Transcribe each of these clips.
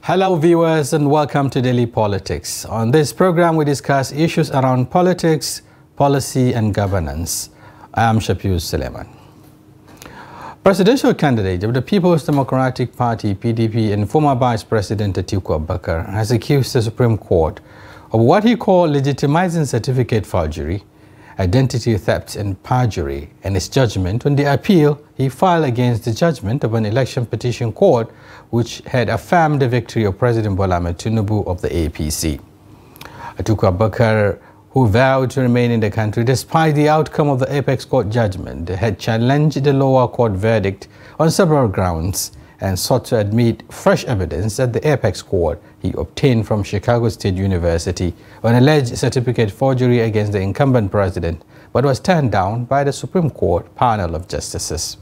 Hello viewers and welcome to Daily Politics. On this program we discuss issues around politics, policy and governance. I am Shafiu Suleiman. Presidential candidate of the People's Democratic Party PDP and former Vice President Atiku Abubakar has accused the Supreme Court of what he called legitimizing certificate forgery, identity theft and perjury, and his judgment on the appeal he filed against the judgment of an election petition court which had affirmed the victory of President Bola Tinubu of the APC. Atiku Abubakar, who vowed to remain in the country despite the outcome of the apex court judgment, had challenged the lower court verdict on several grounds and sought to admit fresh evidence that the apex court he obtained from Chicago State University on alleged certificate forgery against the incumbent president, but was turned down by the Supreme Court panel of justices.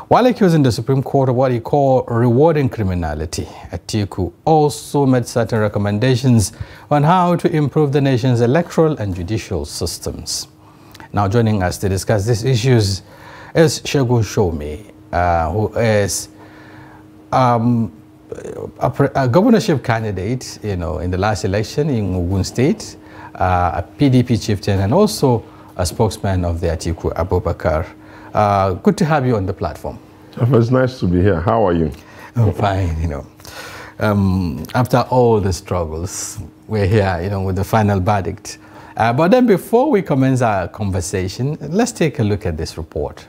While accusing the Supreme Court of what he called rewarding criminality, Atiku also made certain recommendations on how to improve the nation's electoral and judicial systems. Now joining us to discuss these issues is Segun Shomi, who is a governorship candidate, in the last election in Ogun State, a PDP chieftain, and also a spokesman of the Atiku Abubakar. Good to have you on the platform. It's nice to be here. How are you? I'm fine, After all the struggles, we're here, with the final verdict. But then before we commence our conversation, let's take a look at this report.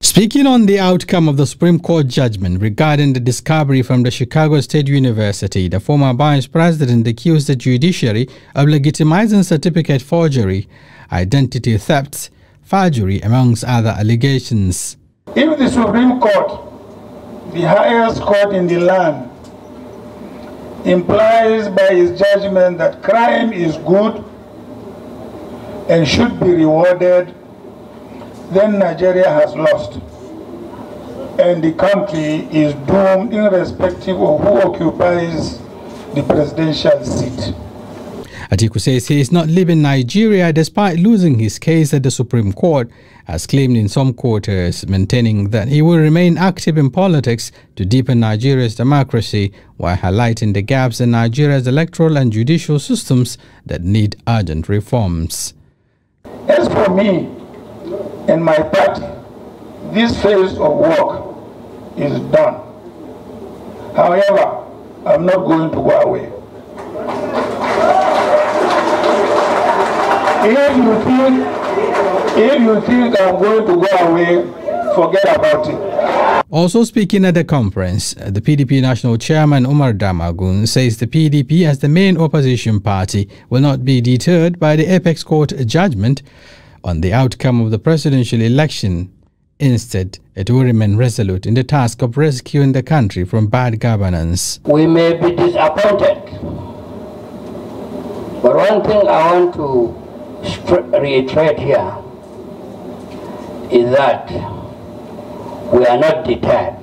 Speaking on the outcome of the Supreme Court judgment regarding the discovery from the Chicago State University, the former Vice President accused the judiciary of legitimizing certificate forgery, identity theft, forgery, amongst other allegations. If the Supreme Court, the highest court in the land, implies by its judgment that crime is good and should be rewarded, then Nigeria has lost, and the country is doomed irrespective of who occupies the presidential seat. Atiku says he is not leaving Nigeria despite losing his case at the Supreme Court, as claimed in some quarters, maintaining that he will remain active in politics to deepen Nigeria's democracy while highlighting the gaps in Nigeria's electoral and judicial systems that need urgent reforms. As for me and my party, this phase of work is done. However, I'm not going to go away. If you think I'm going to go away, forget about it. Also speaking at the conference, the PDP National Chairman Umar Damagun says the PDP, as the main opposition party, will not be deterred by the apex court judgment on the outcome of the presidential election. Instead, it will remain resolute in the task of rescuing the country from bad governance. We may be disappointed, but one thing I want to reiterate here is that we are not deterred.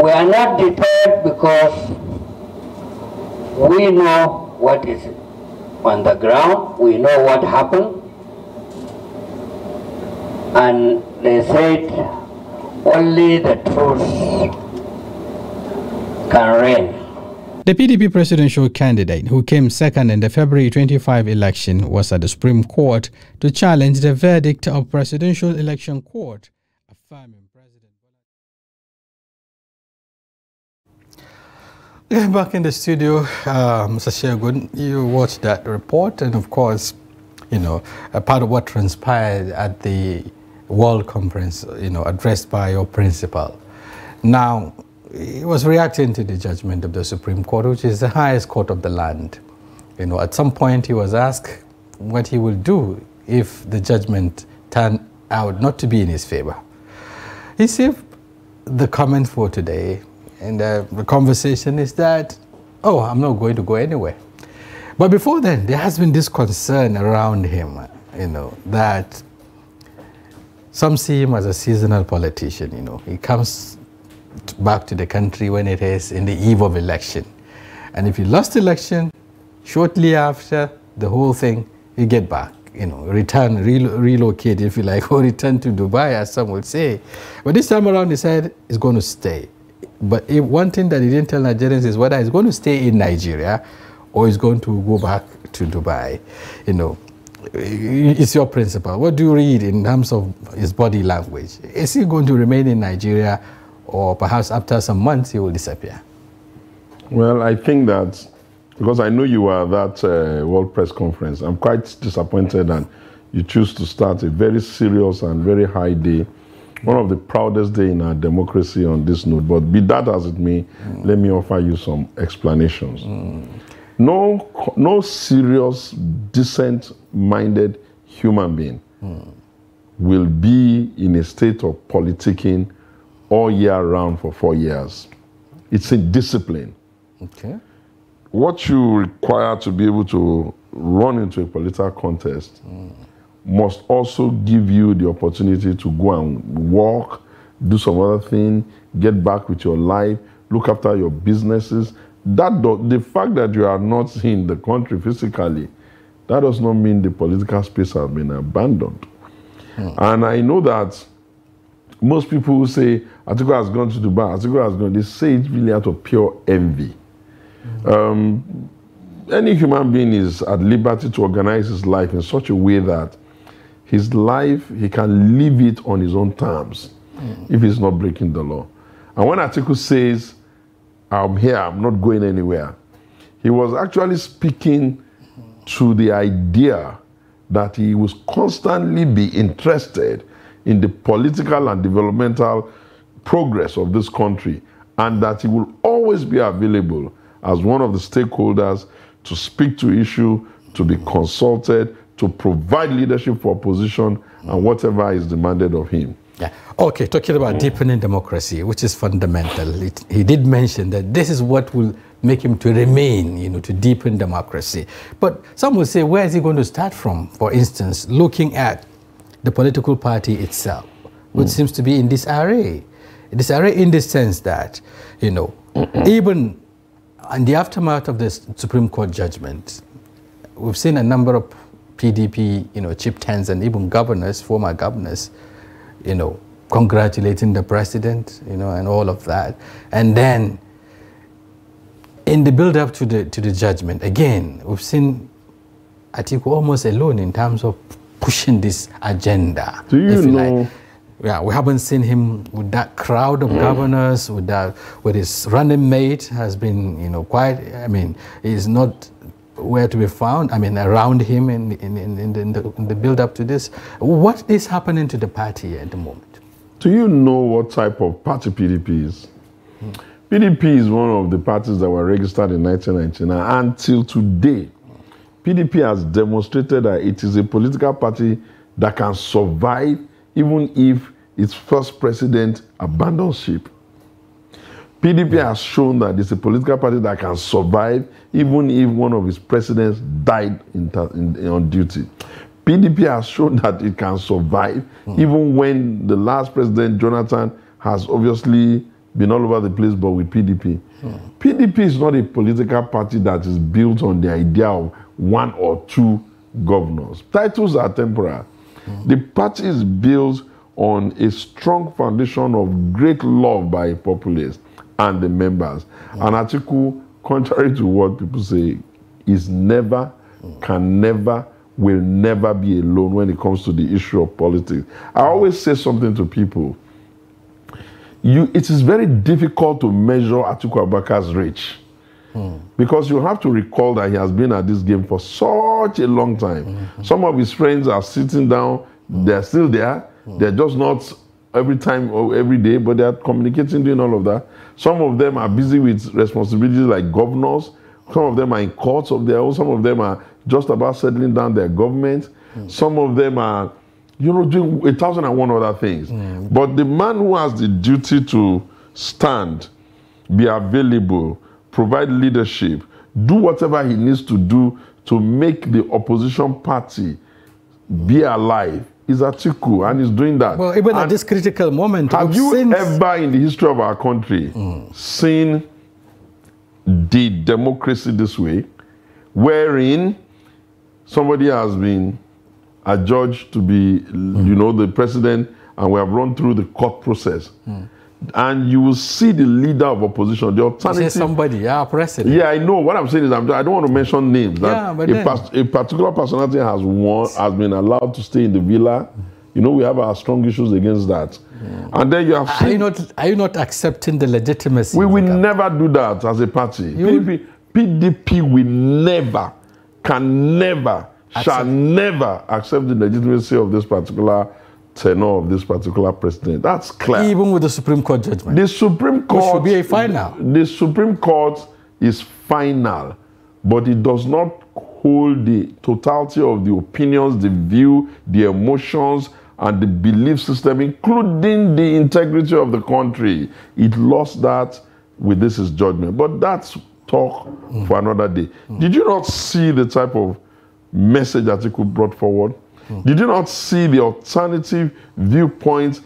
We are not deterred because we know what is on the ground, we know what happened, and they said only the truth can reign. The PDP presidential candidate, who came second in the February 25 election, was at the Supreme Court to challenge the verdict of Presidential Election Court, affirming President Bola. Back in the studio, Mr. Shegun, you watched that report, and of course, a part of what transpired at the World Conference, addressed by your principal. Now, he was reacting to the judgment of the Supreme Court, which is the highest court of the land. At some point he was asked what he will do if the judgment turned out not to be in his favor. He said the comment for today and the conversation is that, oh, I'm not going to go anywhere. But before then, there has been this concern around him, that some see him as a seasonal politician. He comes back to the country when it is in the eve of election, and if you lost election, shortly after the whole thing, you get back. relocate, if you like, or return to Dubai, as some would say. But this time around, he said he's going to stay. But one thing that he didn't tell Nigerians is whether he's going to stay in Nigeria or he's going to go back to Dubai. It's your principle. What do you read in terms of his body language? Is he going to remain in Nigeria, or perhaps after some months he will disappear? Well, I think that, because I know you were at that World Press Conference, I'm quite disappointed that you choose to start a very serious and very high day, one of the proudest days in our democracy on this note. But be that as it may, let me offer you some explanations. No serious, decent-minded human being will be in a state of politicking all year round for 4 years. It's a discipline. Okay. What you require to be able to run into a political contest must also give you the opportunity to go and work, do some other thing, get back with your life, look after your businesses. The fact that you are not in the country physically, that does not mean the political space has been abandoned. And I know that most people who say Atiku has gone to Dubai, Atiku has gone, they say it really out of pure envy. Any human being is at liberty to organize his life in such a way that his life, he can live it on his own terms if he's not breaking the law. And when Atiku says, I'm here, I'm not going anywhere, he was actually speaking to the idea that he will constantly be interested in the political and developmental progress of this country, and that he will always be available as one of the stakeholders to speak to issue, to be consulted, to provide leadership for opposition, and whatever is demanded of him. Yeah. Okay, talking about deepening democracy, which is fundamental, he did mention that this is what will make him to remain, to deepen democracy. But some will say, where is he going to start from? For instance, looking at the political party itself, which seems to be in disarray. Disarray in the sense that, even in the aftermath of the Supreme Court judgment, we've seen a number of PDP, chieftains and even governors, former governors, congratulating the president, and all of that. And then in the build-up to the judgment, again, we've seen Atiku almost alone in terms of pushing this agenda. Do you know? Like. Yeah, we haven't seen him with that crowd of governors, with his running mate has been, he's not where to be found, around him in the build-up to this. What is happening to the party at the moment? Do you know what type of party PDP is? PDP is one of the parties that were registered in 1999. Until today, PDP has demonstrated that it is a political party that can survive even if its first president abandons ship. PDP has shown that it's a political party that can survive even if one of its presidents died on duty. PDP has shown that it can survive even when the last president, Jonathan, has obviously been all over the place, but with PDP. PDP is not a political party that is built on the idea of 1 or 2 governors. Titles are temporary. The party is built on a strong foundation of great love by populace and the members. And Atiku, contrary to what people say, is never, can never, will never be alone when it comes to the issue of politics. I always say something to people. It is very difficult to measure Atiku Abubakar's reach. Because you have to recall that he has been at this game for such a long time. Some of his friends are sitting down, they're still there. They're just not every time or every day, but they're communicating, doing all of that. Some of them are busy with responsibilities like governors. Some of them are in courts of their own. Some of them are just about settling down their government. Some of them are, doing 1,001 other things. But the man who has the duty to stand, be available, provide leadership, do whatever he needs to do to make the opposition party be alive, is Atiku, and he's doing that. Well, even at this critical moment, have you ever in the history of our country seen the democracy this way, wherein somebody has been adjudged to be, you know, the president, and we have run through the court process. And you will see the leader of opposition, the alternative. You say somebody, president. Yeah, I know. What I'm saying is, I don't want to mention names. Yeah, but a particular personality has been allowed to stay in the villa. You know, we have our strong issues against that. And then you have seen, are you not accepting the legitimacy? We will never do that as a party. PDP will never, can never, shall never accept the legitimacy of this particular tenor of this particular president. That's clear. Even with the Supreme Court judgment. The Supreme Court should be a final. The Supreme Court is final, but it does not hold the totality of the opinions, the view, the emotions, and the belief system, including the integrity of the country. It lost that with this judgment. But that's talk for another day. Did you not see the type of message that Atiku brought forward? Did you not see the alternative viewpoints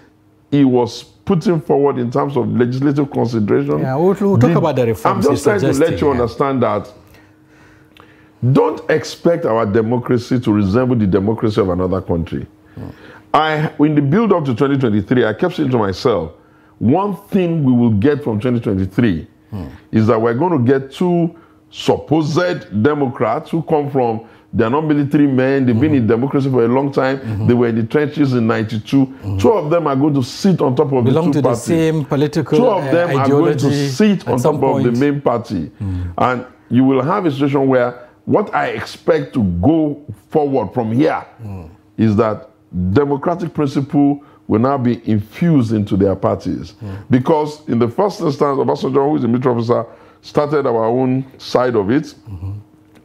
he was putting forward in terms of legislative consideration? Yeah, we'll talk about the reforms. I'm just trying to let you understand that don't expect our democracy to resemble the democracy of another country. In the build-up to 2023, I kept saying to myself, one thing we will get from 2023 is that we're going to get two supposed Democrats who come from, they're not military men, they've been in democracy for a long time, they were in the trenches in '92. Two of them are going to sit on top of the two parties. Belong to the same political Two of them are going to sit on top of the main party. And you will have a situation where what I expect to go forward from here is that democratic principle will now be infused into their parties. Because in the first instance, Obasanjo, who is a military officer, started our own side of it,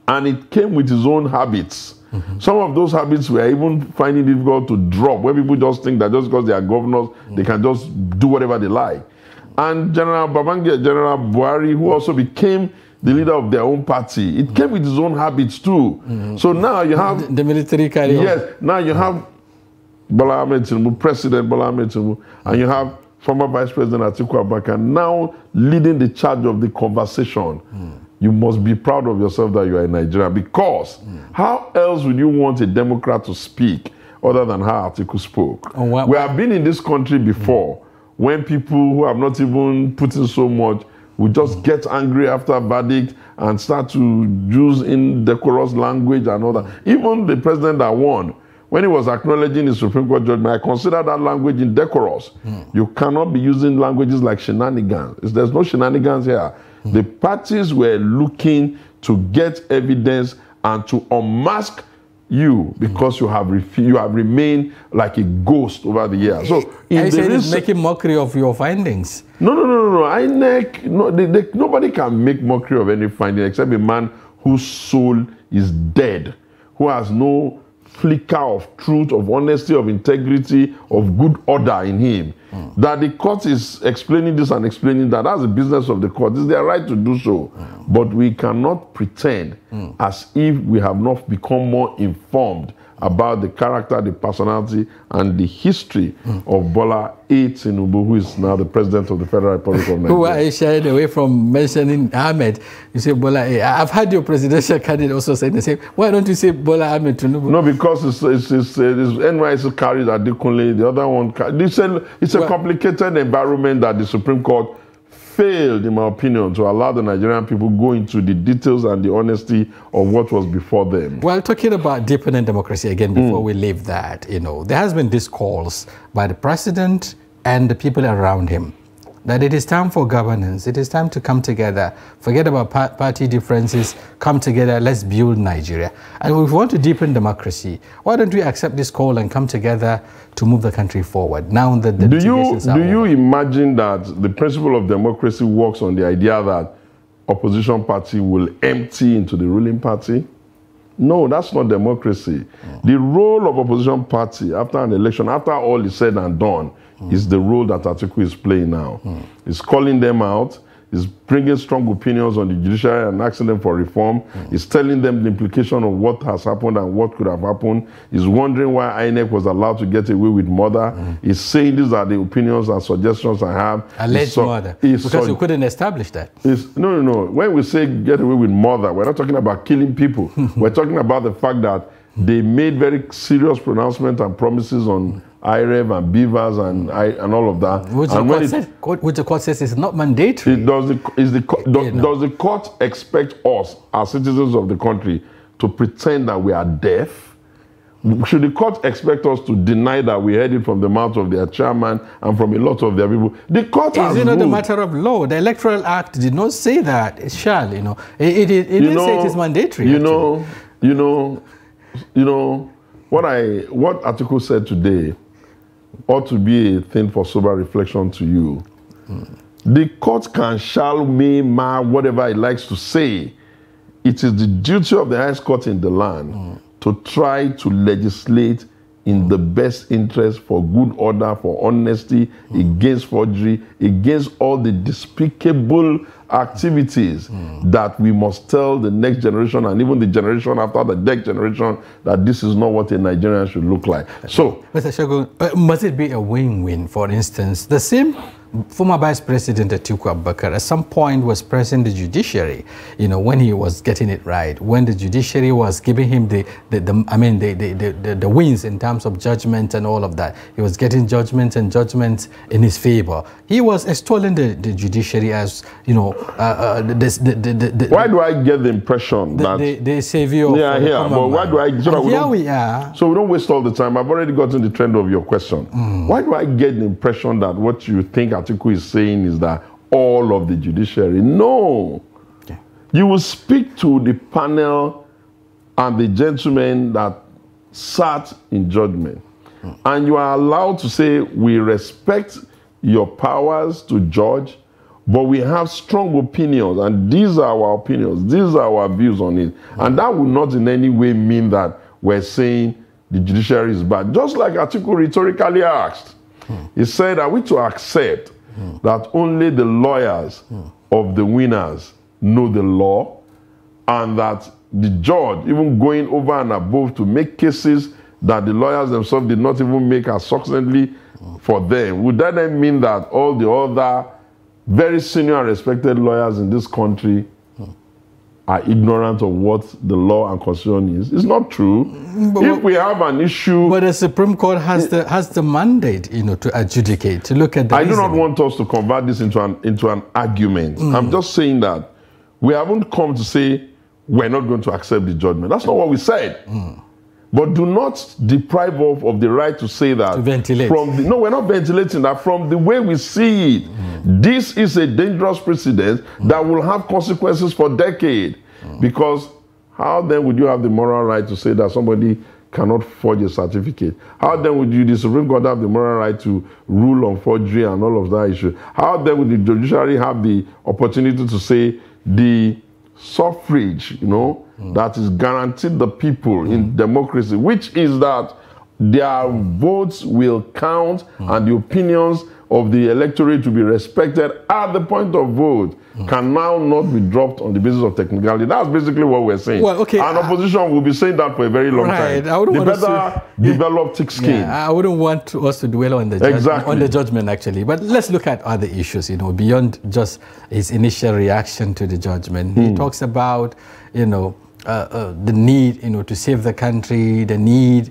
and it came with his own habits. Some of those habits were even finding it difficult to drop, where people just think that just because they are governors, they can just do whatever they like. And General Babangida, General Buhari, who also became the leader of their own party, it came with his own habits too. So now you have the military carry on. Yes, now you have Bola Tinubu, President Bola Tinubu, and you have former Vice President Atiku Abubakar now leading the charge of the conversation. You must be proud of yourself that you are in Nigeria, because how else would you want a Democrat to speak other than how Atiku spoke? We have been in this country before when people who have not even put in so much would just get angry after a verdict and start to use indecorous language and all that. Even the president that won, when he was acknowledging the Supreme Court judgment, I consider that language indecorous. You cannot be using languages like shenanigans. There's no shenanigans here. The parties were looking to get evidence and to unmask you because you have remained like a ghost over the years. So I said it's making mockery of your findings. No. Nobody can make mockery of any finding except a man whose soul is dead, who has no flicker of truth, of honesty, of integrity, of good order in him. That the court is explaining this and explaining that. That's the business of the court. It's their right to do so. But we cannot pretend as if we have not become more informed about the character, the personality, and the history of Bola Tinubu, who is now the President of the Federal Republic of Nigeria. Who I shied away from mentioning Ahmed. You say Bola I've had your presidential candidate also say the same. Why don't you say Bola Ahmed Tinubu? No, because it's NYC carried Adekunle, the other one. It's a complicated environment that the Supreme Court failed, in my opinion, to allow the Nigerian people go into the details and the honesty of what was before them. Well, talking about deepening democracy again, before we leave that, there has been this calls by the president and the people around him that it is time for governance. It is time to come together, forget about party differences, come together, let's build Nigeria. And if we want to deepen democracy, why don't we accept this call and come together to move the country forward? Now that the do you imagine that the principle of democracy works on the idea that opposition party will empty into the ruling party? No, that's not democracy. The role of opposition party after an election, after all is said and done, is the role that Atiku is playing now. He's calling them out. He's bringing strong opinions on the judiciary and asking them for reform. He's telling them the implication of what has happened and what could have happened. He's wondering why INEC was allowed to get away with murder. He's saying these are the opinions and suggestions I have. Alleged murder. Because you couldn't establish that. No. When we say get away with murder, we're not talking about killing people. We're talking about the fact that They made very serious pronouncements and promises on IREV and beavers and all of that. Which the court says is not mandatory. Does the court expect us, as citizens of the country, to pretend that we are deaf? Should the court expect us to deny that we heard it from the mouth of their chairman and from a lot of their people? The court has ruled. Is it not a matter of law? The Electoral Act did not say that. It shall, It didn't say it is mandatory. What Atiku said today ought to be a thing for sober reflection to you. The court can, shall, may, ma, whatever it likes to say. It is the duty of the highest court in the land to try to legislate in the best interest for good order, for honesty, against forgery, against all the despicable activities that we must tell the next generation and even the generation after the next generation that this is not what a Nigerian should look like. So, Mr. Shogun, must it be a win-win? For instance, the same former Vice President Atiku Abubakar at some point was pressing the judiciary, when he was getting it right, when the judiciary was giving him the wins in terms of judgment and all of that. He was getting judgments in his favor. He was extolling the judiciary as, why do I get the impression that the savior of the common man? Why do I? So we are. So we don't waste all the time. I've already gotten the trend of your question. Why do I get the impression that what you think Atiku is saying is that all of the judiciary? No. Okay. You will speak to the panel and the gentlemen that sat in judgment, and you are allowed to say, we respect your powers to judge, but we have strong opinions, and these are our opinions, these are our views on it. And that will not in any way mean that we're saying the judiciary is bad. Just like Atiku rhetorically asked, he said, are we to accept that only the lawyers of the winners know the law, and that the judge, even going over and above to make cases that the lawyers themselves did not even make as succinctly for them, would that then mean that all the other very senior and respected lawyers in this country are ignorant of what the law and constitution is? It's not true. But if we have an issue... But the Supreme Court has the mandate, to adjudicate, to look at the reason. Do not want us to convert this into an argument. I'm just saying that we haven't come to say we're not going to accept the judgment. That's not what we said. But do not deprive us of the right to say that. To ventilate. No, we're not ventilating that. From the way we see it, this is a dangerous precedent that will have consequences for decades. Because how then would you have the moral right to say that somebody cannot forge a certificate? How then would the Supreme Court have the moral right to rule on forgery and all of that issue? How then would the judiciary have the opportunity to say the suffrage, that is guaranteed the people in democracy, which is that their votes will count and the opinions of the electorate to be respected at the point of vote, can now not be dropped on the basis of technicality. That's basically what we're saying. Well, okay, and opposition will be saying that for a very long time. The better developed thick skin. I wouldn't want us to dwell on the judgment, actually. But let's look at other issues, beyond just his initial reaction to the judgment. He talks about, the need, to save the country, the need,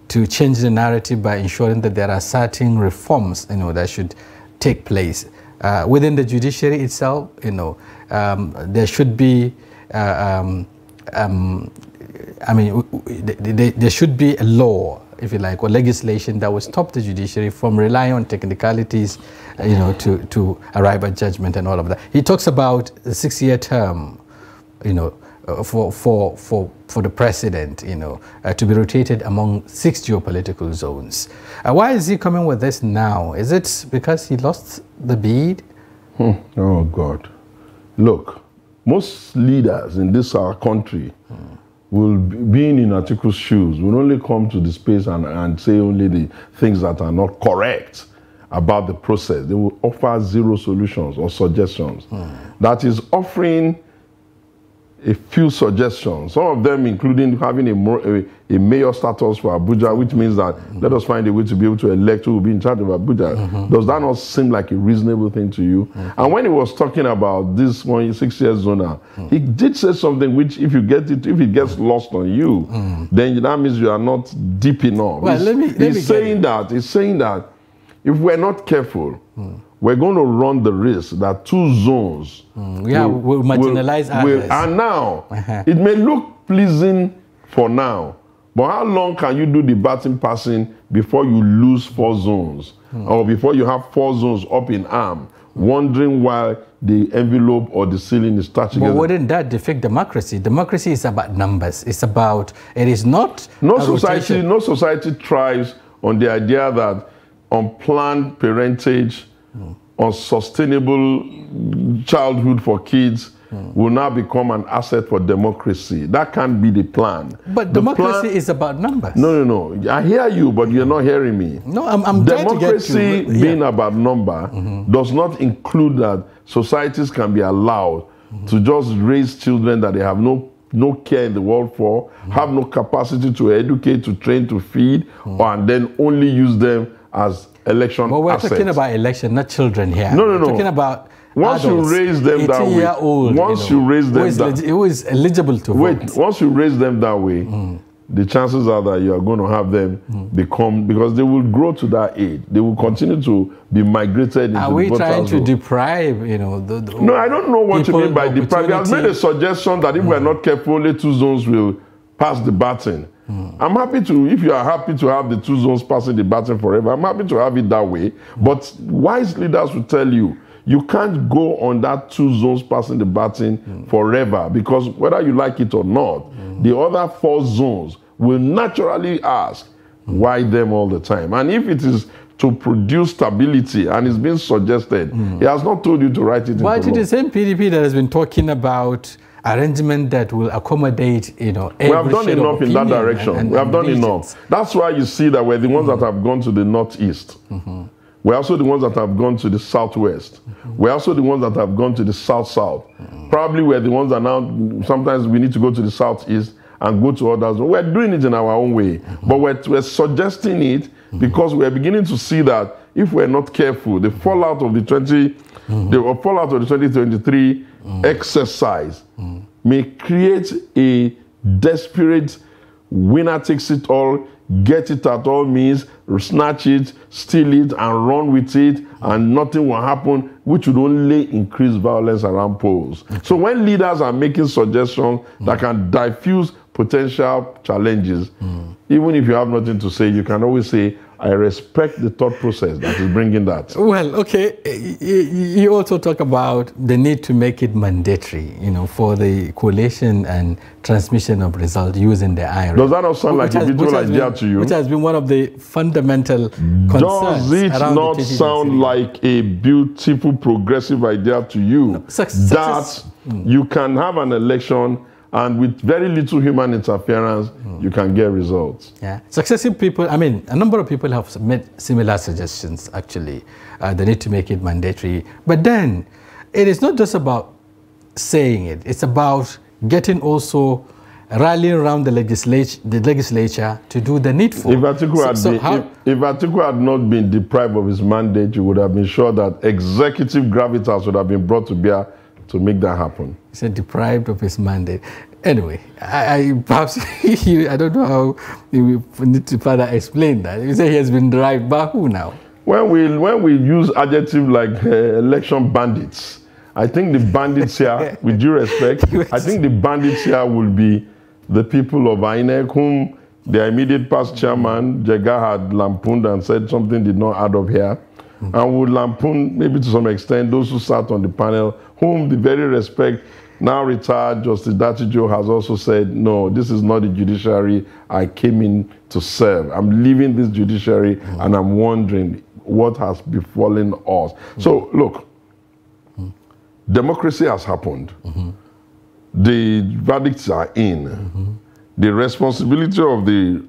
to change the narrative by ensuring that there are certain reforms, that should take place. Within the judiciary itself, there should be, there should be a law, if you like, or legislation that will stop the judiciary from relying on technicalities, to arrive at judgment and all of that. He talks about the 6-year term, for the president, to be rotated among 6 geopolitical zones. Why is he coming with this now? Is it because he lost the bid? Oh, God. Look, most leaders in this our country will, being in Atiku's shoes, will only come to the space and say only the things that are not correct about the process. They will offer zero solutions or suggestions. That is offering a few suggestions. Some of them including having a mayor status for Abuja, which means that let us find a way to be able to elect who will be in charge of Abuja. Does that not seem like a reasonable thing to you? And when he was talking about this 6 years zona, he did say something which, if it gets lost on you, then that means you are not deep enough. Well, he's saying that if we're not careful, we're going to run the risk that 2 zones will marginalize others. And now, it may look pleasing for now, but how long can you do the baton passing before you lose 4 zones? Or before you have 4 zones up in arm, wondering why the envelope or the ceiling is touching? But wouldn't that defect democracy? Democracy is about numbers. It is not no society thrives on the idea that unplanned parentage, unsustainable childhood for kids will now become an asset for democracy. That can't be the plan. But democracy is about numbers. No. I hear you, but you're not hearing me. No, I'm trying to get to you. Democracy being about number does not include that societies can be allowed to just raise children that they have no care in the world for, have no capacity to educate, to train, to feed, and then only use them as election But we're assets. talking about election, not children here. No. We're talking about once adults, you raise them that way, who is eligible to vote. Once you raise them that way, the chances are that you are going to have them become, because they will grow to that age. They will continue to be migrated into the voters' Are we trying to deprive, No, I don't know what you mean by deprive. I have made a suggestion that if we're not careful, only 2 zones will pass the baton. I'm happy to, if you are happy to have the 2 zones passing the baton forever, I'm happy to have it that way. But wise leaders will tell you, you can't go on that 2 zones passing the baton forever, because whether you like it or not, the other 4 zones will naturally ask, why them all the time? And if it is to produce stability, and it's been suggested, he has not told you to write it into law. But it is the same PDP that has been talking about arrangement that will accommodate, every we have done enough in that direction. We have done enough. That's why you see that we're the ones that have gone to the northeast. We're also the ones that have gone to the southwest. We're also the ones that have gone to the south-south. Probably we're the ones that now, sometimes we need to go to the southeast and go to others. We're doing it in our own way. But we're suggesting it because we're beginning to see that if we're not careful, the fallout of the 2023 exercise may create a desperate winner takes it all, get it at all means, snatch it, steal it, and run with it, and nothing will happen, which would only increase violence around polls. So when leaders are making suggestions that can diffuse potential challenges, even if you have nothing to say, you can always say, I respect the thought process that is bringing that. Well, okay. You also talk about the need to make it mandatory, for the collation and transmission of results using the IRA. Does that not sound like a beautiful idea to you? Which has been one of the fundamental concerns. Does it not sound like a beautiful, progressive idea to you? No, that you can have an election and with very little human interference, you can get results. Yeah. Successive people, a number of people have made similar suggestions, actually. They need to make it mandatory. But then, it is not just about saying it. It's about getting also rallying around the legislature to do the needful. If Atiku had not been deprived of his mandate, you would have been sure that executive gravitas would have been brought to bear to make that happen. He said deprived of his mandate. Anyway, perhaps I don't know how we need to further explain that. You say he has been derived by who now? When we use adjective like election bandits, I think the bandits here, with due respect, I think the bandits here will be the people of INEC, whom their immediate past chairman, Jega, had lampooned and said something did not add up here. And would lampoon, maybe to some extent, those who sat on the panel, whom the very respect, now retired Justice Datijo has also said, no, this is not the judiciary I came in to serve. I'm leaving this judiciary and I'm wondering what has befallen us. So, look, democracy has happened. The verdicts are in. The responsibility of the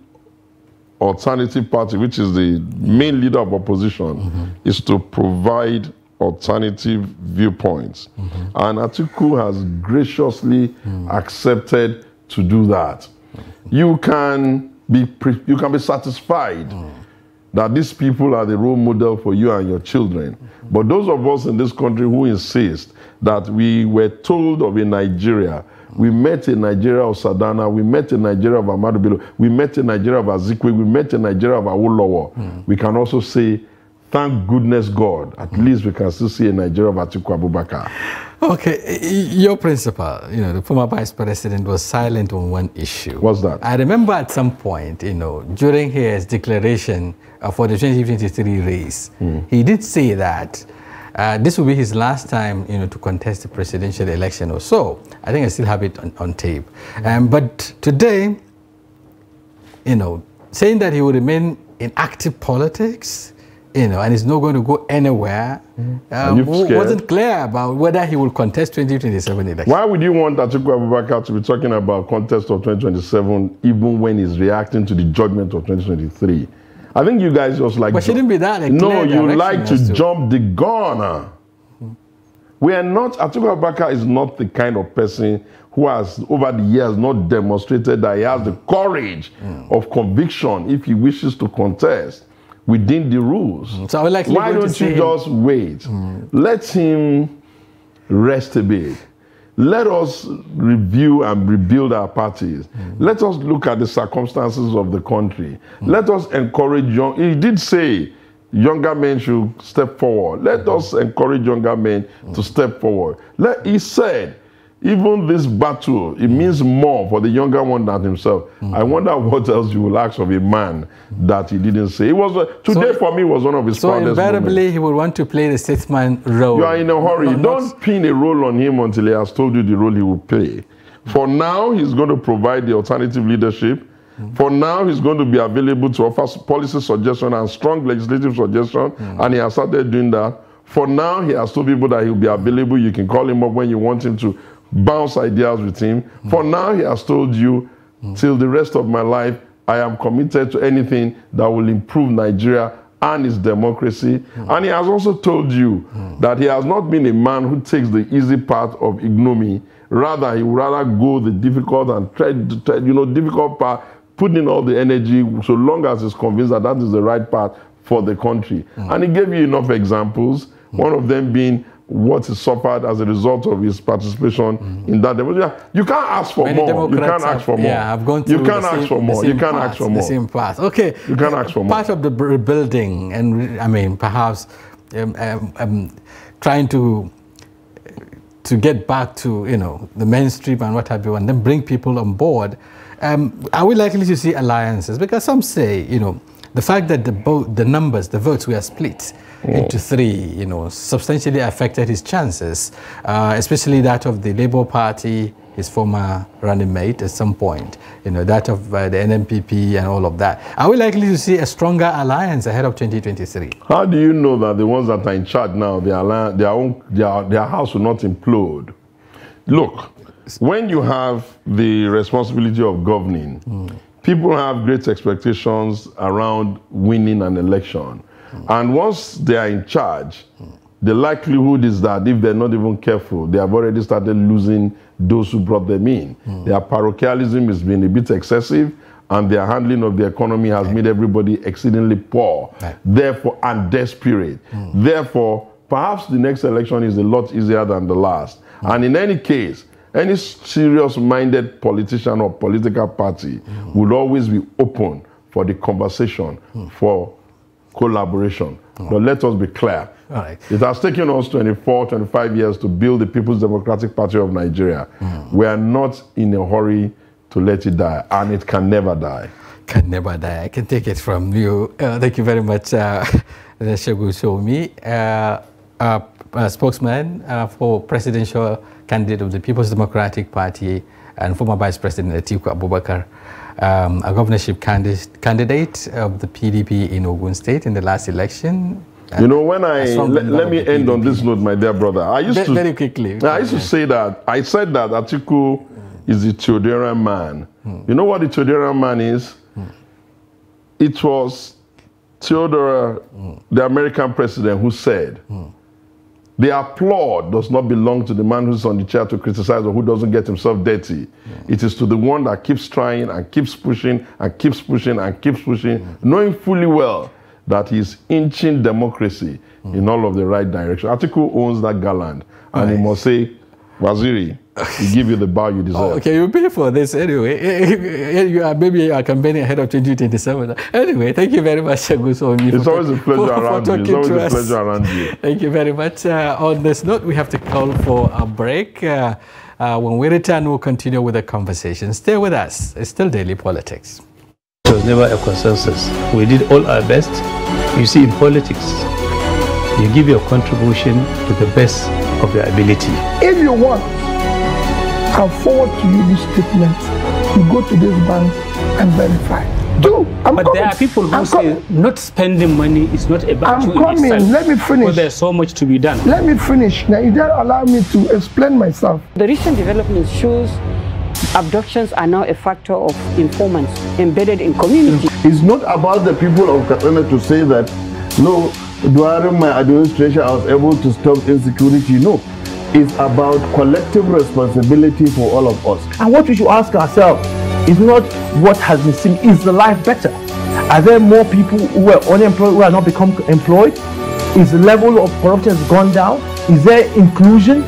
alternative party, which is the main leader of opposition, is to provide alternative viewpoints. And Atiku has graciously accepted to do that. You can be satisfied that these people are the role model for you and your children. But those of us in this country who insist that we were told of a Nigeria, we met a Nigeria of Sadana, we met a Nigeria of Ahmadu Bello, we met a Nigeria of Azikwe, we met a Nigeria of Awolowo. We can also say, thank goodness God, at least we can still see a Nigeria of Atiku Abubakar. Okay, your principal, the former vice president was silent on one issue. What's that? I remember at some point, during his declaration for the 2023 race, he did say that this will be his last time, to contest the presidential election or so. I think I still have it on tape. But today, saying that he will remain in active politics, and he's not going to go anywhere, wasn't clear about whether he will contest 2027 election. Why would you want Atiku Abubakar to be talking about contest of 2027 even when he's reacting to the judgment of 2023? I think you guys just like... But shouldn't be that a clear No, you like to to jump the gun. We are not... Atiku Abubakar is not the kind of person who has, over the years, not demonstrated that he has the courage of conviction if he wishes to contest within the rules. So I would like Why don't you just wait? Let him rest a bit. Let us review and rebuild our parties. Let us look at the circumstances of the country. Let us encourage he did say younger men should step forward. Let us encourage younger men to step forward. He said, even this battle, it means more for the younger one than himself. I wonder what else you will ask of a man that he didn't say. It was today for me was one of his proudest moments. So invariably he would want to play the statesman role. You are in a hurry. Don't pin a role on him until he has told you the role he will play. For now, he's going to provide the alternative leadership. For now, he's going to be available to offer policy suggestion and strong legislative suggestion, and he has started doing that. For now, he has told people that he'll be available. You can call him up when you want him to bounce ideas with him. For now, he has told you, till the rest of my life, I am committed to anything that will improve Nigeria and its democracy. And he has also told you that he has not been a man who takes the easy path of ignominy. Rather, he would rather go the difficult and difficult path, put in all the energy, so long as he's convinced that that is the right path for the country. And he gave you enough examples, one of them being what he suffered as a result of his participation in that demonstration. You can't ask for more. You can't ask for more. Yeah, I've gone through you can't ask for more. You can't ask for more. The same path. Okay. You can't ask for more. Part of the rebuilding, and I mean, perhaps trying to get back to the mainstream and what have you, and then bring people on board. Are we likely to see alliances? Because some say, the fact that the votes were split into three, substantially affected his chances, especially that of the Labour Party, his former running mate at some point, that of the NMPP and all of that. Are we likely to see a stronger alliance ahead of 2023? How do you know that the ones that are in charge now, their house will not implode? Look, when you have the responsibility of governing, people have great expectations around winning an election. And once they are in charge, the likelihood is that if they're not even careful, they have already started losing those who brought them in. Their parochialism has been a bit excessive, and their handling of the economy has made everybody exceedingly poor, therefore, and desperate. Therefore, perhaps the next election is a lot easier than the last. And in any case, any serious-minded politician or political party would always be open for the conversation, for collaboration. But let us be clear. It has taken us 24, 25 years to build the People's Democratic Party of Nigeria. We are not in a hurry to let it die, and it can never die. Can never die. I can take it from you. Thank you very much, Shegu Shomi, spokesman for presidential candidate of the People's Democratic Party and former Vice President Atiku Abubakar, a governorship candidate of the PDP in Ogun State in the last election. When let me end on this note, my dear brother. I used to very quickly. I used to say that Atiku is the Theodorian man. You know what the Theodorian man is? It was Theodore, the American president, who said, The applaud does not belong to the man who's on the chair to criticize or who doesn't get himself dirty. It is to the one that keeps trying and keeps pushing and keeps pushing and keeps pushing, knowing fully well that he's inching democracy in all of the right direction. Atiku owns that garland, and he must say, Waziri, we give you the bow you deserve. Okay, you pay for this anyway. You are maybe a campaign ahead of 2027. Anyway, thank you very much, Shagusomi. It's always a pleasure around you. It's always a pleasure around you. Thank you very much. On this note, we have to call for a break. When we return, we'll continue with the conversation. Stay with us. It's still Daily Politics. It was never a consensus. We did all our best. You see, in politics, you give your contribution to the best of your ability. If you want, I'll forward to you this statement. You go to this bank and verify. But there are people who say not spending money is not about you in itself. Let me finish. Because there's so much to be done. Let me finish. Now, you don't allow me to explain myself. The recent development shows abductions are now a factor of informants embedded in community. It's not about the people of Katsina to say that, no, during my administration I was able to stop insecurity. No, it's about collective responsibility for all of us. And what we should ask ourselves is not what has been seen, is the life better? Are there more people who are unemployed who are not become employed? Is the level of corruption has gone down? Is there inclusion?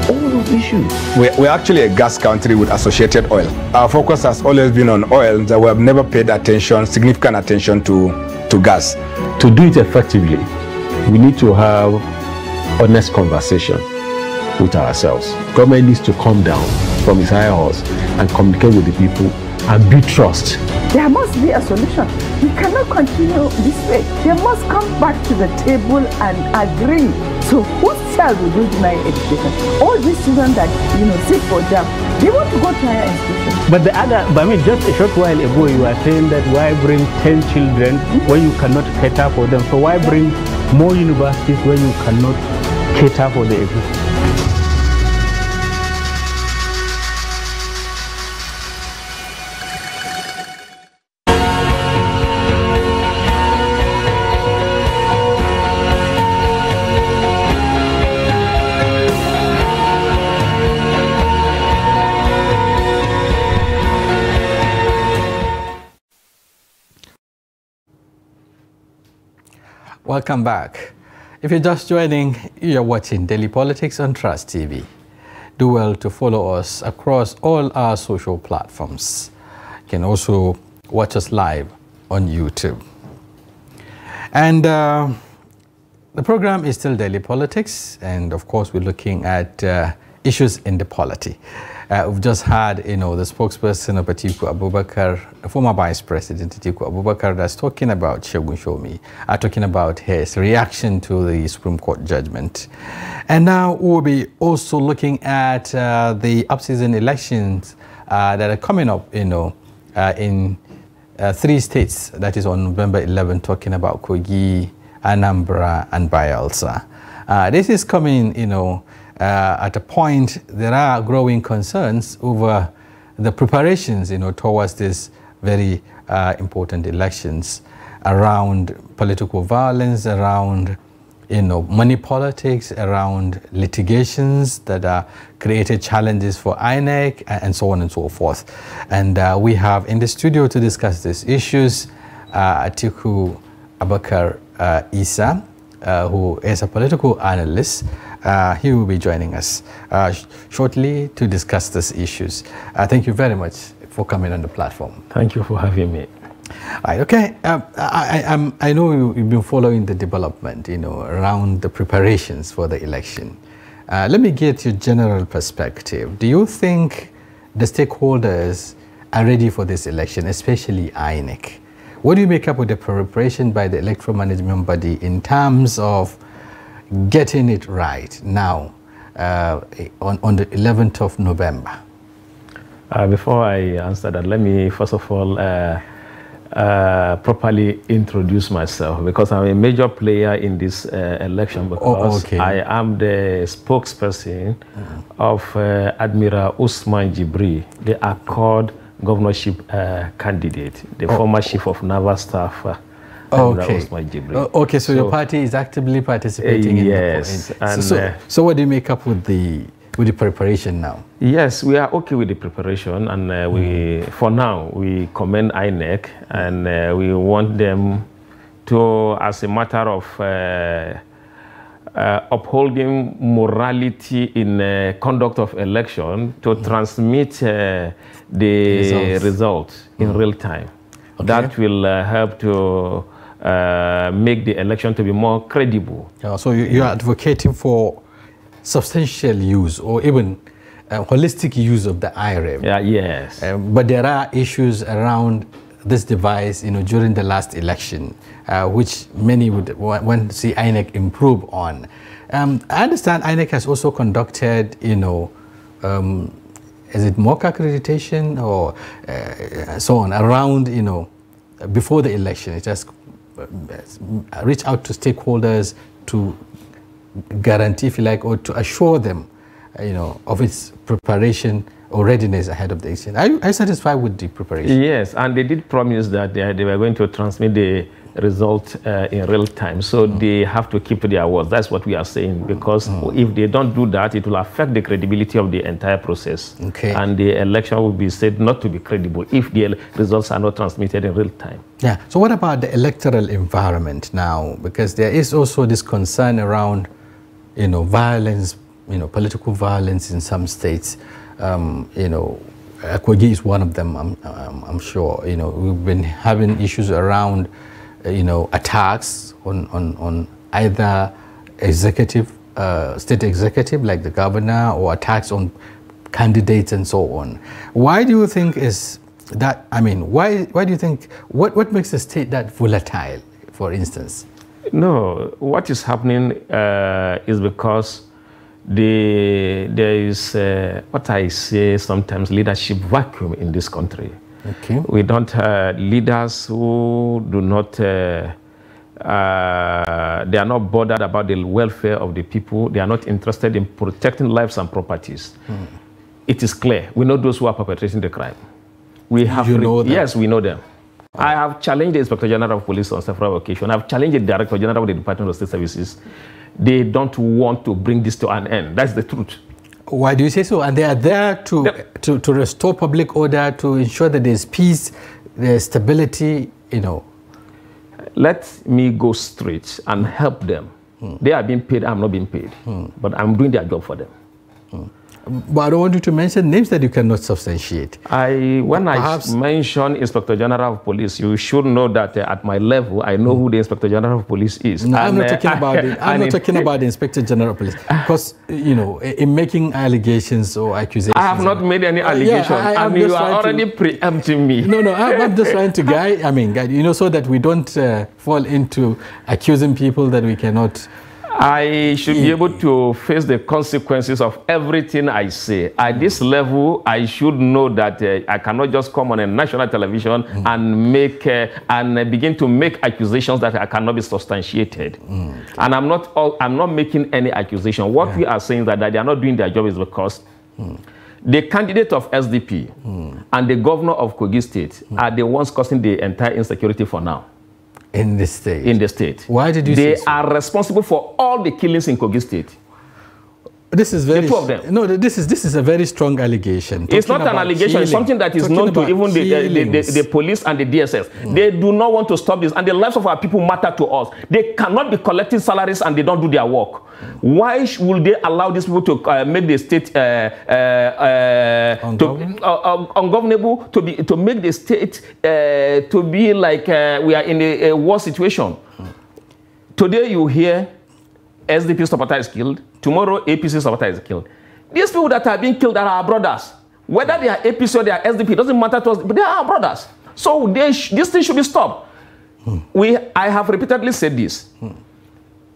All those issues. We're actually a gas country with associated oil. Our focus has always been on oil, that we have never paid attention, significant attention to gas. To do it effectively, we need to have honest conversation with ourselves. Government needs to come down from its high horse and communicate with the people and build trust. There must be a solution. We cannot continue this way. They must come back to the table and agree. So whose child will do deny education? All these children that, sit for jam, they want to go to higher institutions. But just a short while ago, you were saying that why bring 10 children when you cannot cater for them? So why bring more universities when you cannot cater for the existing? Welcome back. If you're just joining, you're watching Daily Politics on Trust TV. Do well to follow us across all our social platforms. You can also watch us live on YouTube. And the program is still Daily Politics, and of course we're looking at issues in the polity. We've just had, the spokesperson of Atiku Abubakar, the former Vice President Atiku Abubakar, that's talking about Shomi, talking about his reaction to the Supreme Court judgment. And now we'll be also looking at the up-season elections that are coming up, in 3 states, that is on November 11, talking about Kogi, Anambra, and Bayelsa. This is coming, at a point there are growing concerns over the preparations, towards these very important elections, around political violence, around, money politics, around litigations that are created challenges for INEC, and so on and so forth. And we have in the studio to discuss these issues Atiku Abubakar Isa, who is a political analyst. He will be joining us shortly to discuss these issues. Thank you very much for coming on the platform. Thank you for having me. Right, okay. I know you've been following the development, around the preparations for the election. Let me get your general perspective. Do you think the stakeholders are ready for this election, especially INEC? What do you make up with the preparation by the electoral management body in terms of getting it right now on the 11th of November? Before I answer that, let me first of all properly introduce myself, because I'm a major player in this election, because I am the spokesperson of Admiral Usman Jibri, the Accord governorship candidate, the former chief of naval staff Okay. Okay, so your party is actively participating in yes, the so what do you make up with the preparation now? Yes, we are okay with the preparation, and we, for now, we commend INEC, and we want them to, as a matter of upholding morality in conduct of election, to transmit the results in real time. Okay. That will help to make the election to be more credible. So you are advocating for substantial use or even holistic use of the IREM. Yeah, yes. But there are issues around this device, during the last election, which many would want to see INEC improve on. I understand INEC has also conducted, is it mock accreditation or so on around, before the election. It just reach out to stakeholders to guarantee, if you like, or to assure them, of its preparation or readiness ahead of the election. Are you satisfied with the preparation? Yes, and they did promise that they were going to transmit the result in real time. So they have to keep their words. That's what we are saying, because if they don't do that, it will affect the credibility of the entire process. Okay. And the election will be said not to be credible if the results are not transmitted in real time. Yeah. So what about the electoral environment now? Because there is also this concern around, violence, political violence in some states. Kogi is one of them, I'm sure. We've been having issues around, attacks on either executive, state executive like the governor, or attacks on candidates and so on. Why do you think is that, why do you think, what makes the state that volatile, for instance? No, what is happening is because there is what I say sometimes leadership vacuum in this country. Okay. We don't leaders who do not they are not bothered about the welfare of the people. They are not interested in protecting lives and properties. It is clear. We know those who are perpetrating the crime. We have know them? Yes, we know them. I have challenged the Inspector General of Police on several occasions. I've challenged the Director General of the Department of State Services. They don't want to bring this to an end. That's the truth. Why do you say so? And they are there to restore public order, to ensure that there's peace, there's stability, Let me go straight and help them. They are being paid, I'm not being paid. But I'm doing their job for them. But I don't want you to mention names that you cannot substantiate. When I mention Inspector General of Police, you should know that at my level, I know who the Inspector General of Police is. No, I'm not talking about it. I'm not talking about the Inspector General of Police. Because, in making allegations or accusations. I have not made any allegations. And you are already preempting me. No, I'm just trying to guide, so that we don't fall into accusing people that we cannot. I should be able to face the consequences of everything I say. At this level, I should know that I cannot just come on a national television and make and begin to make accusations that cannot be substantiated. And I'm not making any accusation. What we are saying that they are not doing their job is because the candidate of SDP and the governor of Kogi State are the ones causing the entire insecurity for now. In the state? In the state. Why did you say so? They are responsible for all the killings in Kogi State. This is very... The two of them. No, this is a very strong allegation. It's not an allegation. It's something that is known to even the police and the DSS. They do not want to stop this. And the lives of our people matter to us. They cannot be collecting salaries and they don't do their work. Why will they allow these people to make the state ungovernable, to make the state to be like we are in a war situation? Today you hear SDP supporter is killed. Tomorrow APC supporter is killed. These people that are being killed are our brothers. Whether they are APC or they are SDP, doesn't matter to us, but they are our brothers. So this thing should be stopped. I have repeatedly said this.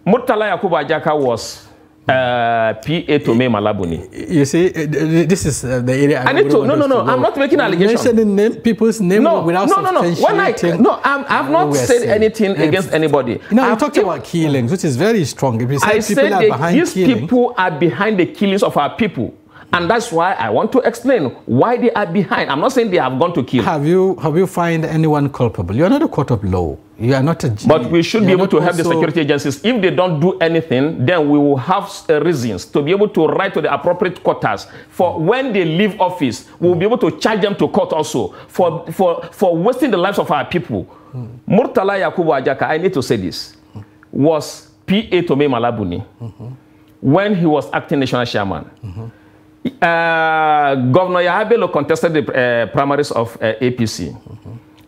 Murtala Yakubu Ajaka was PA to me Malabuni. You see, this is the area. I need to. No. I'm not making allegations. Mentioning people's name without substantiating. No. I've not said anything against anybody. No, I'm talking about killings, which is very strong. I said these people are behind the killings of our people. And that's why I want to explain why they are behind. I'm not saying they have gone to kill. Have you find anyone culpable? You are not a court of law. You are not a judge. But we should be able to help the security agencies. If they don't do anything, then we will have reasons to be able to write to the appropriate quarters. For when they leave office, we'll be able to charge them to court also for wasting the lives of our people. Murtala Yakubu Ajaka, I need to say this, was PA to me Malabuni when he was acting national chairman. Governor Yahabelo contested the primaries of APC.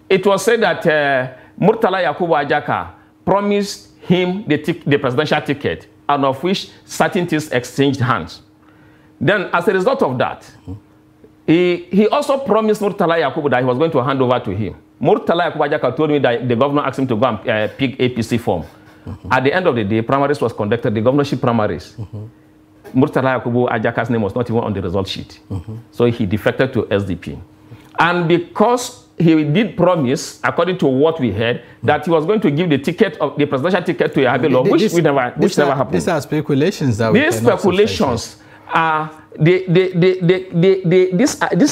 It was said that Murtala Yakubu Ajaka promised him the presidential ticket, and of which certain things exchanged hands. Then, as a result of that, he also promised Murtala Yakubu that he was going to hand over to him. Murtala Yakubu Ajaka told me that the governor asked him to go and pick APC form. At the end of the day, primaries was conducted, the governorship primaries. Murtala Yakubu Ajaka's name was not even on the result sheet. So he defected to SDP. And because he did promise, according to what we heard, that he was going to give the ticket of the presidential ticket to Yahabelo, which never happened. These are speculations that these speculations are this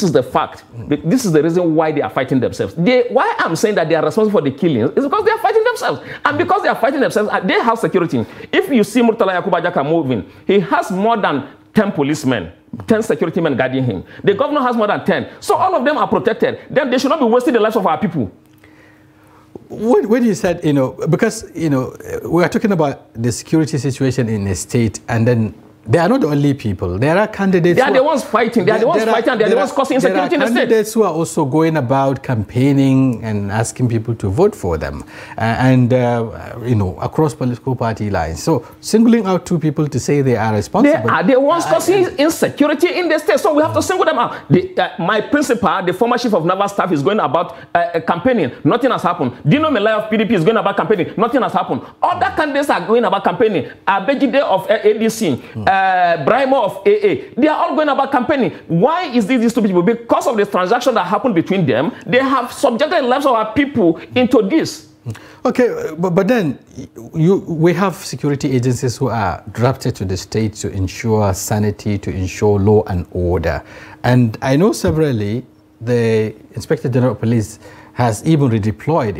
is the fact. This is the reason why they are fighting themselves. Why I'm saying that they are responsible for the killings is because they are fighting themselves. And because they are fighting themselves, they have security. If you see Murtala Yakubu Ajaka moving, he has more than 10 policemen, 10 security men guarding him. The governor has more than 10. So all of them are protected. Then they should not be wasting the lives of our people. When you said, because, we are talking about the security situation in a state, and then they are not the only people. There are candidates. They are the ones fighting. They are the ones fighting, and they are the ones causing insecurity in the state. There are candidates who are also going about campaigning and asking people to vote for them, across political party lines. So singling out two people to say they are responsible. They are the ones causing insecurity in the state. So we have to single them out. My principal, the former chief of naval staff, is going about campaigning. Nothing has happened. Dino Melai of PDP is going about campaigning. Nothing has happened. Other candidates are going about campaigning. Abejide of ADC. Brimo of AA, they are all going about campaigning. Why is these two people? Because of the transaction that happened between them, they have subjected the lives of our people into this. Okay, but then we have security agencies who are drafted to the state to ensure sanity, to ensure law and order. And I know severally the Inspector General of Police has even redeployed,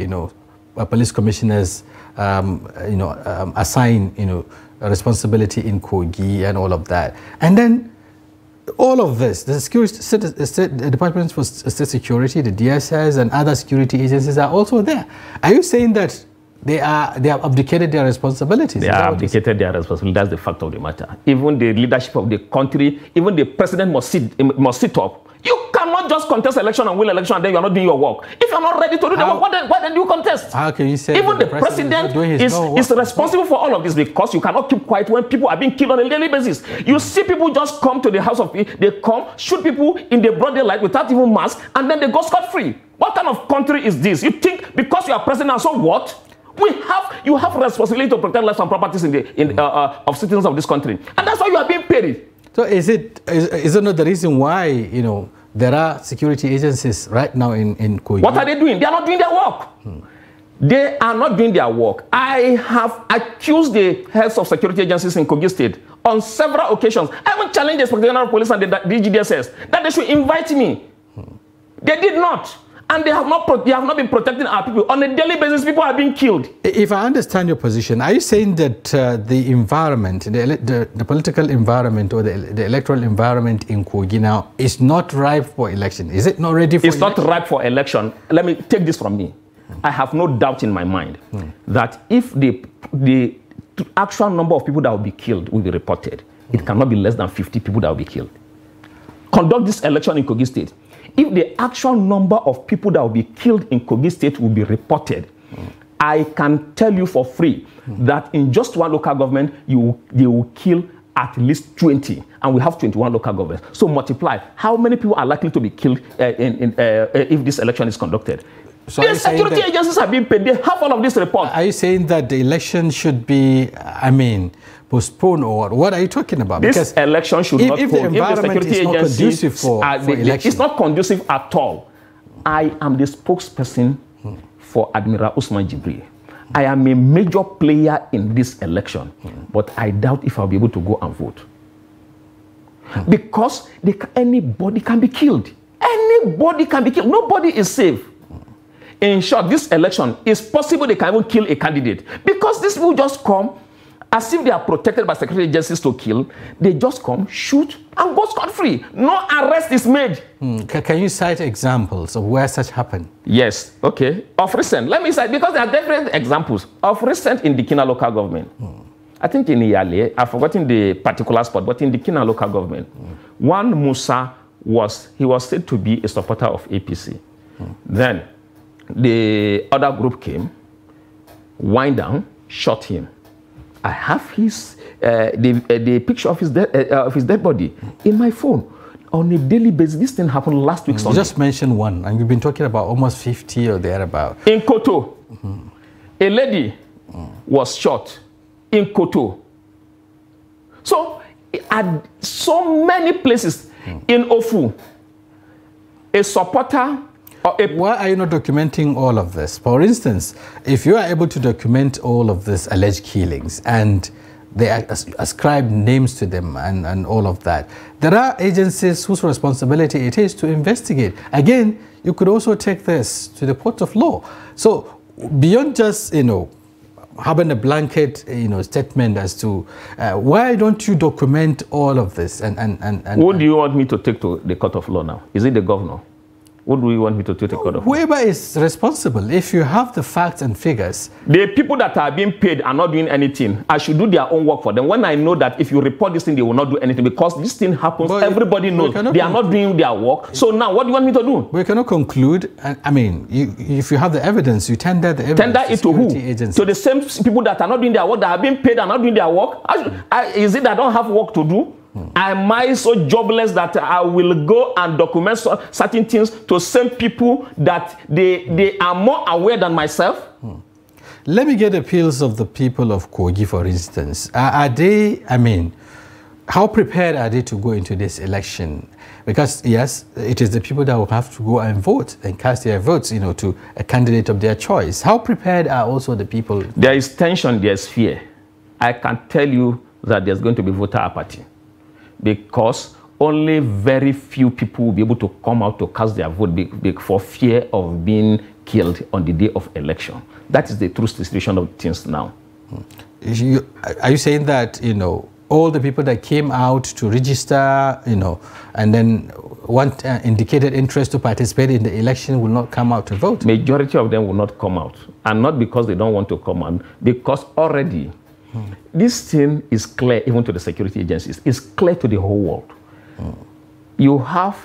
police commissioners, assign, responsibility in Kogi and all of that. And then all of this, the Department for State Security, the DSS and other security agencies are also there. Are you saying that they have abdicated their responsibilities? They have abdicated their responsibility. That's the fact of the matter. Even the leadership of the country, even the president must sit up. You cannot just contest election and win election and then you are not doing your work. If you are not ready to do the work, why then do you contest? How can you say even the president is responsible for all of this, because you cannot keep quiet when people are being killed on a daily basis. You see people just come to the house of people, they come, shoot people in the broad daylight without even mask, and then they go scot-free. What kind of country is this? You think because you are president and so what? You have responsibility to protect lives and properties of citizens of this country. And that's why you are being paid. So is it not the reason why, there are security agencies right now in Kogi? What are they doing? They are not doing their work. They are not doing their work. I have accused the heads of security agencies in Kogi State on several occasions. I even challenged the Inspector General of Police and the DGDSS that they should invite me. They did not. And they have not been protecting our people. On a daily basis, people are being killed. If I understand your position, are you saying that the environment, the political environment or the electoral environment in Kogi now is not ripe for election? Is it not ready for election? It's not ripe for election. Let me take this from me. I have no doubt in my mind that if the actual number of people that will be killed will be reported, it cannot be less than 50 people that will be killed. Conduct this election in Kogi State. If the actual number of people that will be killed in Kogi State will be reported, I can tell you for free that in just one local government, they will kill at least 20, and we have 21 local governments. So multiply. How many people are likely to be killed if this election is conducted? So the security agencies have been paid. They have all of this report. Are you saying that the election should be, postponed, or what are you talking about? This election should not hold. If the environment is not conducive for election. It's not conducive at all. I am the spokesperson for Admiral Usman Jibril. I am a major player in this election, but I doubt if I'll be able to go and vote. because anybody can be killed. Anybody can be killed. Nobody is safe. In short, this election is possible they can even kill a candidate because these people just come as if they are protected by security agencies to kill. They just come, shoot, and go scot-free. No arrest is made. Can you cite examples of where such happened? Yes. Okay. Of recent, let me cite, because there are different examples. Of recent in the Kina local government. I think in Iyale, I've forgotten the particular spot, but in the Kina local government, one Musa was said to be a supporter of APC. Then the other group came, wind down, shot him. I have his the picture of his dead body in my phone on a daily basis. This thing happened last week. You just mentioned one, and you've been talking about almost 50 or thereabout. In Koto, a lady was shot in Koto. So at so many places in Ofu, a supporter. Why are you not documenting all of this? For instance, if you are able to document all of this alleged killings and they ascribe names to them and all of that, there are agencies whose responsibility it is to investigate. Again, you could also take this to the court of law. So beyond just, having a blanket, statement as to why don't you document all of this? Who do you want me to take to the court of law now? Is it the governor? What do you want me to take out of? Whoever is responsible, if you have the facts and figures. The people that are being paid are not doing anything. I should do their own work for them. When I know that if you report this thing, they will not do anything because this thing happens, but everybody knows they are not doing their work. So now, what do you want me to do? We cannot conclude. I mean, if you have the evidence, you tender the evidence. Tender it to who? Agencies. To the same people that are not doing their work, that are being paid and not doing their work. Is it that I don't have work to do? Am I so jobless that I will go and document certain things to same people that they are more aware than myself? Let me get appeals of the people of Kogi, for instance. Are they, how prepared are they to go into this election? Because, yes, it is the people that will have to go and vote and cast their votes, to a candidate of their choice. How prepared are also the people? There is tension, there is fear. I can tell you that there's going to be voter apathy, because only very few people will be able to come out to cast their vote for fear of being killed on the day of election. That is the true situation of things now. Are you saying that, all the people that came out to register, and then want indicated interest to participate in the election will not come out to vote? Majority of them will not come out. And not because they don't want to come out, because already this thing is clear even to the security agencies. It's clear to the whole world. You have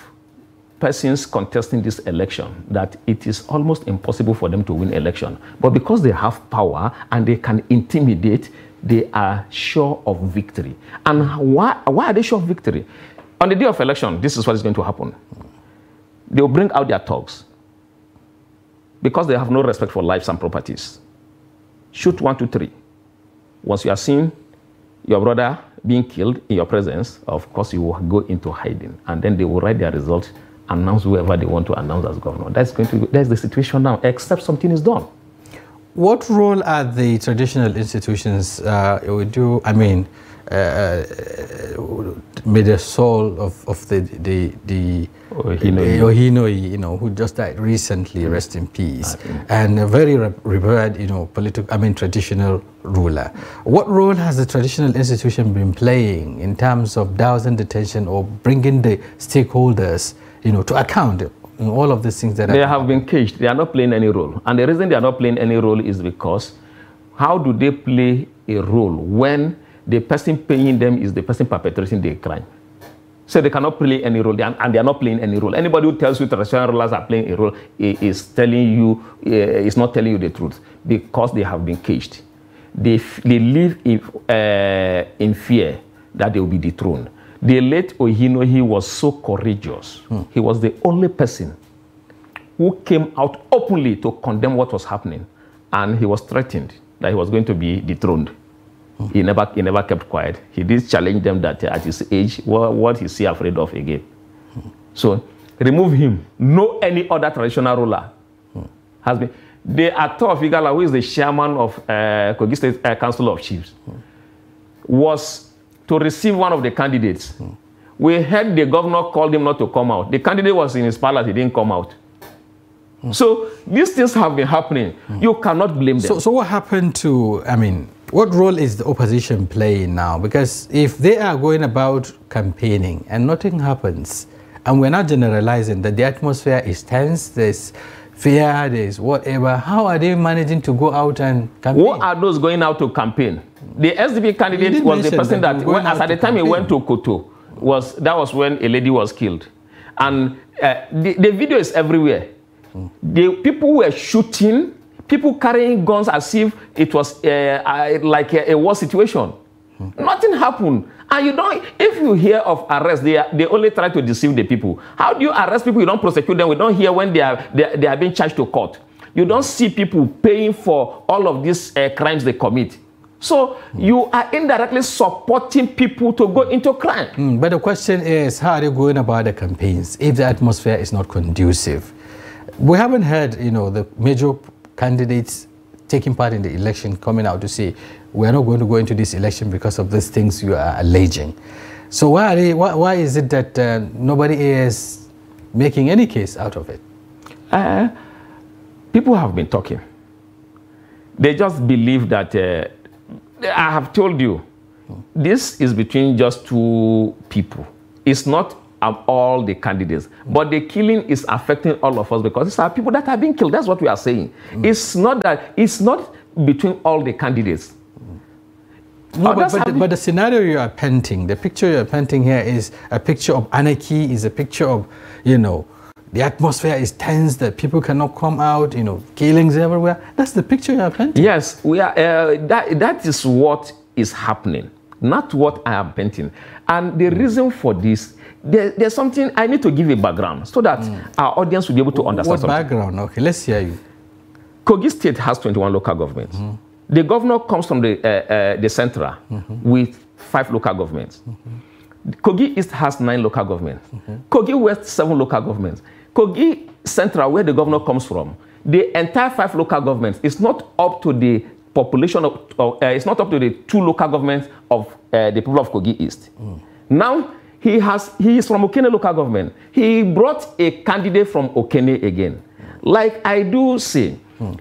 persons contesting this election that it is almost impossible for them to win election. But because they have power and they can intimidate, they are sure of victory. And why are they sure of victory? On the day of election, this is what is going to happen. They will bring out their thugs because they have no respect for lives and properties. Shoot 1, 2, 3. Once you are seen your brother being killed in your presence, of course you will go into hiding, and then they will write their results, announce whoever they want to announce as governor. That's the situation now, except something is done. What role are the traditional institutions may the soul of the Ohinoi, who just died recently, rest in peace, and a very revered, traditional ruler. What role has the traditional institution been playing in terms of dousing detention or bringing the stakeholders, to account in all of these things that they have been caged? They are not playing any role, and the reason they are not playing any role is because how do they play a role when the person paying them is the person perpetrating the crime? So they cannot play any role, and they are not playing any role. Anybody who tells you traditional rulers are playing a role is not telling you the truth, because they have been caged. They live in fear that they will be dethroned. The late Ohinoi was so courageous. He was the only person who came out openly to condemn what was happening, and he was threatened that he was going to be dethroned. He never kept quiet. He did challenge them that at his age, what is he afraid of again? So remove him. No any other traditional ruler has been. The actor of Igala, who is the chairman of Kogi State Council of Chiefs, was to receive one of the candidates, we heard the governor called him not to come out. The candidate was in his palace, he didn't come out. So these things have been happening. You cannot blame them. So what happened to, I mean, what role is the opposition playing now? Because if they are going about campaigning and nothing happens, and we're not generalizing that the atmosphere is tense, there's fear, there's whatever, how are they managing to go out and campaign? Who are those going out to campaign? The SDP candidate was the person that, as at the time he went to Koto, that was when a lady was killed. And the video is everywhere. The people were shooting, people carrying guns as if it was like a war situation. Nothing happened. And you don't, if you hear of arrest, they only try to deceive the people. How do you arrest people? You don't prosecute them. We don't hear when they are being charged to court. You don't see people paying for all of these crimes they commit. So you are indirectly supporting people to go into crime. But the question is, how are they going about the campaigns if the atmosphere is not conducive? We haven't heard, you know, the major candidates taking part in the election coming out to say, we're not going to go into this election because of these things you are alleging. So why is it that nobody is making any case out of it? People have been talking. They just believe that, I have told you, this is between just two people. It's not all the candidates, but the killing is affecting all of us because it's our people that are being killed. That's what we are saying. It's not between all the candidates. No, but the scenario you are painting, the picture you are painting here is a picture of anarchy, is a picture of, you know, the atmosphere is tense, that people cannot come out, you know, killings everywhere. That's the picture you are painting. Yes, we are. That is what is happening, not what I am painting. And the reason for this, there's something I need to give a background so that our audience will be able to understand. What background? Okay, let's hear you. Kogi State has 21 local governments. The governor comes from the central with 5 local governments. Kogi East has 9 local governments. Kogi West, 7 local governments. Kogi Central, where the governor comes from, the entire 5 local governments is not up to the population of, it's not up to the 2 local governments of the people of Kogi East. Now, he is from Okene local government. He brought a candidate from Okene again. Like I do say,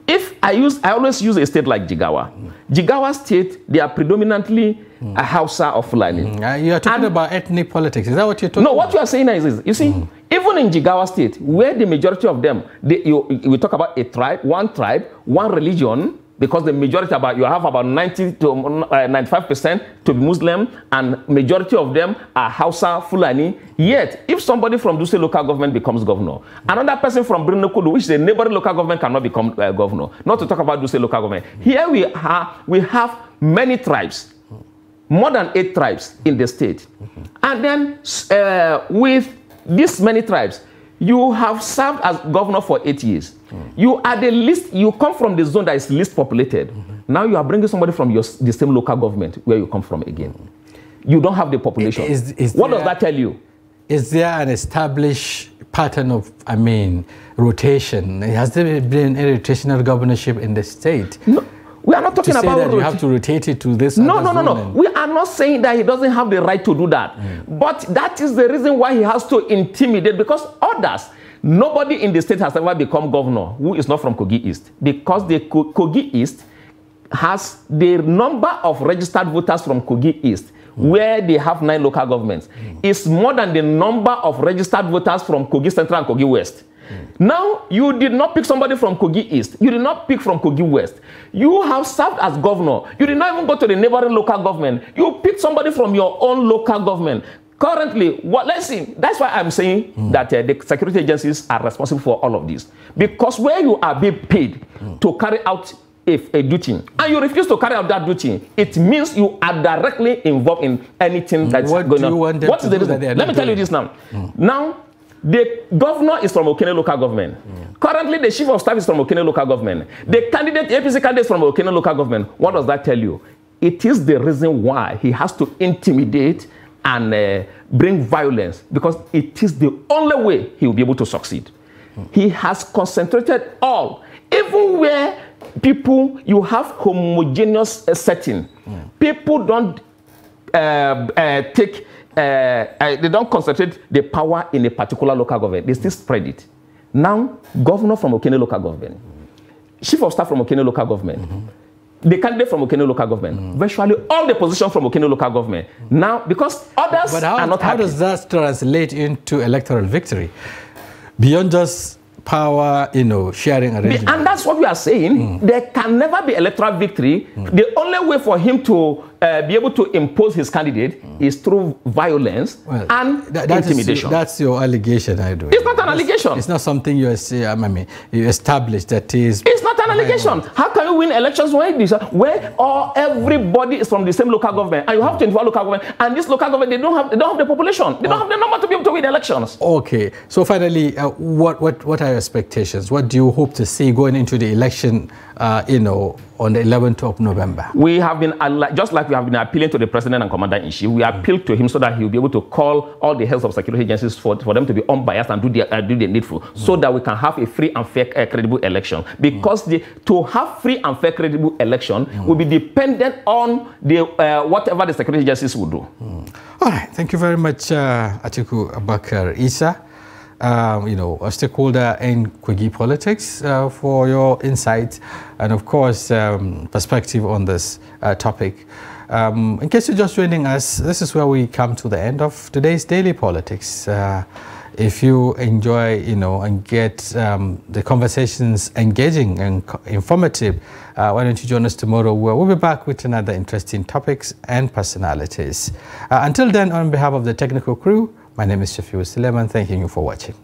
if I always use a state like Jigawa. Jigawa state, they are predominantly a Hausa or Fulani. You are talking about ethnic politics. Is that what you're talking about? No, what you are saying is this. You see, even in Jigawa state, where the majority of them, we talk about a tribe, one religion, because the majority you have about 90 to 95% to be Muslim, and majority of them are Hausa, Fulani. Yet, if somebody from Duse local government becomes governor, another person from Birnin Kudu, which is a neighboring local government, cannot become governor. Not to talk about Duse local government. Here we have many tribes, more than 8 tribes in the state. And then with these many tribes, you have served as governor for 8 years. You are the least, you come from the zone that is least populated. Now you are bringing somebody from the same local government where you come from again. You don't have the population. What does that tell you? Is there an established pattern of, rotation? Has there been a rotational governorship in the state? No. We are not talking about that you have to rotate it to this. No. We are not saying that he doesn't have the right to do that. But that is the reason why he has to intimidate, because others, nobody in the state has ever become governor who is not from Kogi East. Because the Kogi East has the number of registered voters from Kogi East, where they have 9 local governments, is more than the number of registered voters from Kogi Central and Kogi West. Now, you did not pick somebody from Kogi East. You did not pick from Kogi West. You have served as governor. You did not even go to the neighboring local government. You picked somebody from your own local government. Currently, let's see. That's why I'm saying that the security agencies are responsible for all of this. Because where you are being paid to carry out a duty, and you refuse to carry out that duty, it means you are directly involved in anything that's going on. What is the reason? Let me tell you this now. Now, the governor is from Okene local government. Currently, the chief of staff is from Okene local government. The candidate, APC candidate is from Okene local government. What does that tell you? It is the reason why he has to intimidate and bring violence, because it is the only way he will be able to succeed. He has concentrated all, even where people, you have homogeneous setting. People don't take concentrate the power in a particular local government. They still spread it. Now, governor from Okene local government, chief of staff from Okene local government, the candidate from Okene local government, virtually all the positions from Okene local government. Now, because others are not happy. How does that translate into electoral victory? Beyond just power, sharing arrangement. And that's what we are saying. There can never be electoral victory. The only way for him to be able to impose his candidate is through violence and intimidation. That's your allegation, I do. It's not an allegation. It's not something you established that is. It's not an allegation. How can you win elections where everybody is from the same local government and you have 24 local government, and this local government they don't have the population. They don't have the number to be able to win elections. Okay. So finally, what are your expectations? What do you hope to see going into the election, on the 11th of November? We have been, just like we have been appealing to the President and Commander-in-Chief, we appealed to him so that he will be able to call all the heads of security agencies for them to be unbiased and do the needful, so that we can have a free and fair, credible election. Because to have free and fair, credible election will be dependent on whatever the security agencies will do. All right. Thank you very much, Atiku Abubakar Isa, a stakeholder in Kogi politics, for your insights and, of course, perspective on this topic. In case you're just joining us, this is where we come to the end of today's Daily Politics. If you enjoy, and get the conversations engaging and informative, why don't you join us tomorrow, where we'll be back with another interesting topics and personalities. Until then, on behalf of the technical crew, my name is Shafiu Suleiman. Thanking you for watching.